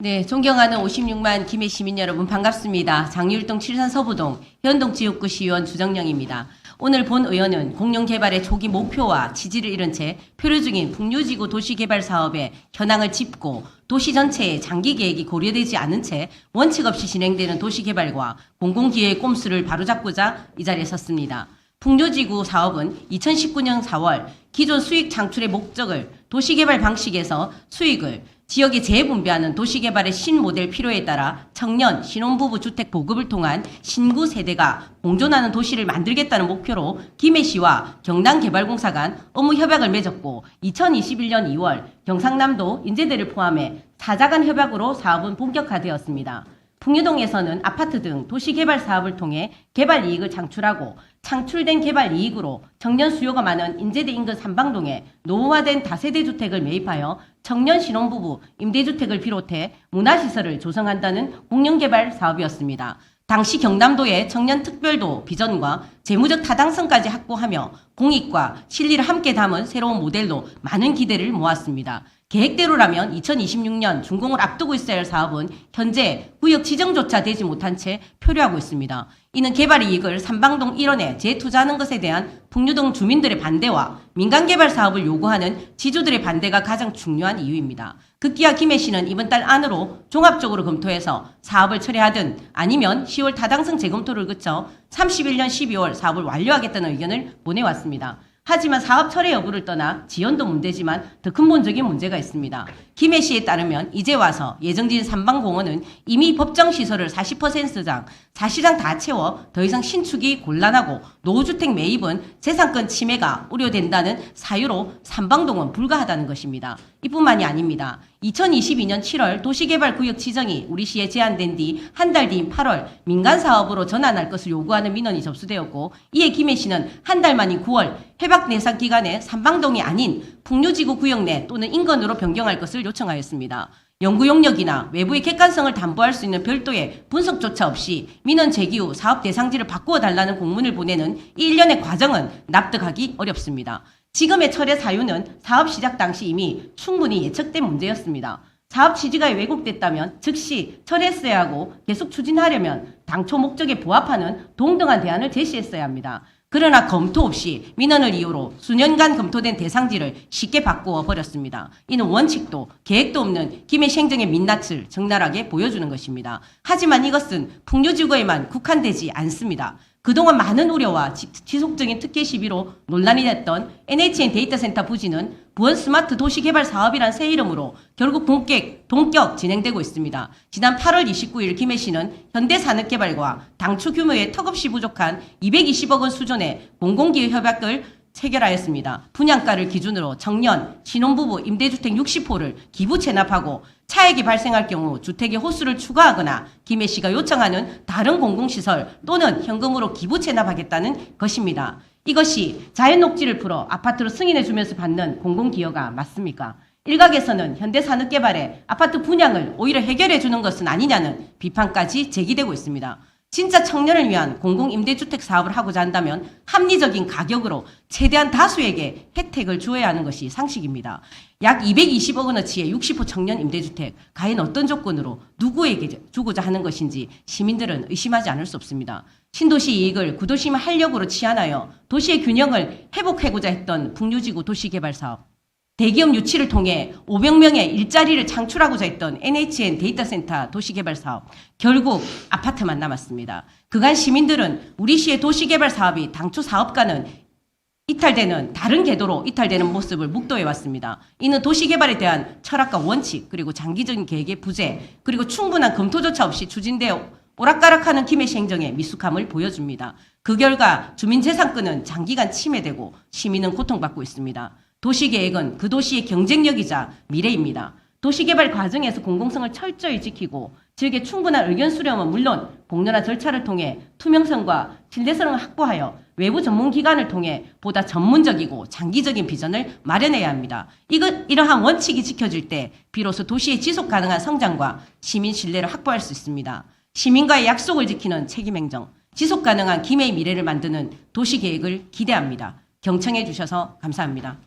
네, 존경하는 56만 김해 시민 여러분 반갑습니다. 장유일동 칠산 서부동 현동 지역구 시의원 주정령입니다. 오늘 본 의원은 공룡개발의 조기 목표와 지지를 잃은 채 표류 중인 풍류지구 도시개발 사업의 현황을 짚고 도시 전체의 장기 계획이 고려되지 않은 채 원칙 없이 진행되는 도시개발과 공공기회의 꼼수를 바로잡고자 이 자리에 섰습니다. 풍류지구 사업은 2019년 4월 기존 수익 창출의 목적을 도시개발 방식에서 수익을 지역에 재분배하는 도시개발의 신모델 필요에 따라 청년, 신혼부부 주택 보급을 통한 신구 세대가 공존하는 도시를 만들겠다는 목표로 김해시와 경남개발공사 간 업무 협약을 맺었고 2021년 2월 경상남도 인제대를 포함해 4자 간 협약으로 사업은 본격화되었습니다. 풍유동에서는 아파트 등 도시개발 사업을 통해 개발 이익을 창출하고 창출된 개발 이익으로 청년 수요가 많은 인제대 인근 삼방동에 노후화된 다세대 주택을 매입하여 청년 신혼부부 임대주택을 비롯해 문화시설을 조성한다는 공룡개발 사업이었습니다. 당시 경남도의 청년 특별도 비전과 재무적 타당성까지 확보하며 공익과 실리를 함께 담은 새로운 모델로 많은 기대를 모았습니다. 계획대로라면 2026년 준공을 앞두고 있어야 할 사업은 현재 구역 지정조차 되지 못한 채 표류하고 있습니다. 이는 개발 이익을 삼방동 일원에 재투자하는 것에 대한 풍류동 주민들의 반대와 민간개발 사업을 요구하는 지주들의 반대가 가장 중요한 이유입니다. 급기야 김해시는 이번 달 안으로 종합적으로 검토해서 사업을 철회하든 아니면 10월 타당성 재검토를 거쳐 31년 12월 사업을 완료하겠다는 의견을 보내왔습니다. 하지만 사업 철회 여부를 떠나 지연도 문제지만 더 근본적인 문제가 있습니다. 김해시에 따르면 이제 와서 예정진 삼방공원은 이미 법정시설을 40%장, 사실상 다 채워 더 이상 신축이 곤란하고 노후주택 매입은 재산권 침해가 우려된다는 사유로 삼방동은 불가하다는 것입니다. 이뿐만이 아닙니다. 2022년 7월 도시개발구역 지정이 우리 시에 제안된 뒤 한 달 뒤인 8월 민간사업으로 전환할 것을 요구하는 민원이 접수되었고 이에 김해시는 한 달 만인 9월 해박 예상 기간에 삼방동이 아닌 풍류지구 구역 내 또는 인근으로 변경할 것을 요청하였습니다. 연구 용역이나 외부의 객관성을 담보할 수 있는 별도의 분석조차 없이 민원 제기 후 사업 대상지를 바꾸어 달라는 공문을 보내는 이 일련의 과정은 납득하기 어렵습니다. 지금의 철회 사유는 사업 시작 당시 이미 충분히 예측된 문제였습니다. 사업 취지가 왜곡됐다면 즉시 철회했어야 하고 계속 추진하려면 당초 목적에 부합하는 동등한 대안을 제시했어야 합니다. 그러나 검토 없이 민원을 이유로 수년간 검토된 대상지를 쉽게 바꾸어 버렸습니다. 이는 원칙도 계획도 없는 김해시 행정의 민낯을 적나라하게 보여주는 것입니다. 하지만 이것은 풍류지구에만 국한되지 않습니다. 그동안 많은 우려와 지속적인 특혜 시비로 논란이 됐던 NHN 데이터센터 부지는 부원 스마트 도시개발 사업이란 새 이름으로 결국 본격 진행되고 있습니다. 지난 8월 29일 김해시는 현대산업개발과 당초 규모의 턱없이 부족한 220억 원 수준의 공공기회 협약을 체결하였습니다. 분양가를 기준으로 청년, 신혼부부 임대주택 60호를 기부 체납하고 차액이 발생할 경우 주택의 호수를 추가하거나 김해시가 요청하는 다른 공공시설 또는 현금으로 기부 체납하겠다는 것입니다. 이것이 자연녹지를 풀어 아파트로 승인해주면서 받는 공공기여가 맞습니까? 일각에서는 현대산업개발의 아파트 분양을 오히려 해결해주는 것은 아니냐는 비판까지 제기되고 있습니다. 진짜 청년을 위한 공공임대주택 사업을 하고자 한다면 합리적인 가격으로 최대한 다수에게 혜택을 주어야 하는 것이 상식입니다. 약 220억 원어치의 60호 청년 임대주택, 과연 어떤 조건으로 누구에게 주고자 하는 것인지 시민들은 의심하지 않을 수 없습니다. 신도시 이익을 구도심 활력으로 치환하여 도시의 균형을 회복하고자 했던 풍류지구 도시개발 사업, 대기업 유치를 통해 500명의 일자리를 창출하고자 했던 NHN 데이터센터 도시개발 사업, 결국 아파트만 남았습니다. 그간 시민들은 우리 시의 도시개발 사업이 당초 사업과는 이탈되는 다른 궤도로 이탈되는 모습을 묵도해왔습니다. 이는 도시개발에 대한 철학과 원칙, 그리고 장기적인 계획의 부재, 그리고 충분한 검토조차 없이 추진되어 오락가락하는 김해시 행정의 미숙함을 보여줍니다. 그 결과 주민재산권은 장기간 침해되고 시민은 고통받고 있습니다. 도시계획은 그 도시의 경쟁력이자 미래입니다. 도시개발 과정에서 공공성을 철저히 지키고 지역의 충분한 의견 수렴은 물론 공론화 절차를 통해 투명성과 신뢰성을 확보하여 외부 전문기관을 통해 보다 전문적이고 장기적인 비전을 마련해야 합니다. 이러한 원칙이 지켜질 때 비로소 도시의 지속 가능한 성장과 시민 신뢰를 확보할 수 있습니다. 시민과의 약속을 지키는 책임행정, 지속 가능한 김해의 미래를 만드는 도시계획을 기대합니다. 경청해 주셔서 감사합니다.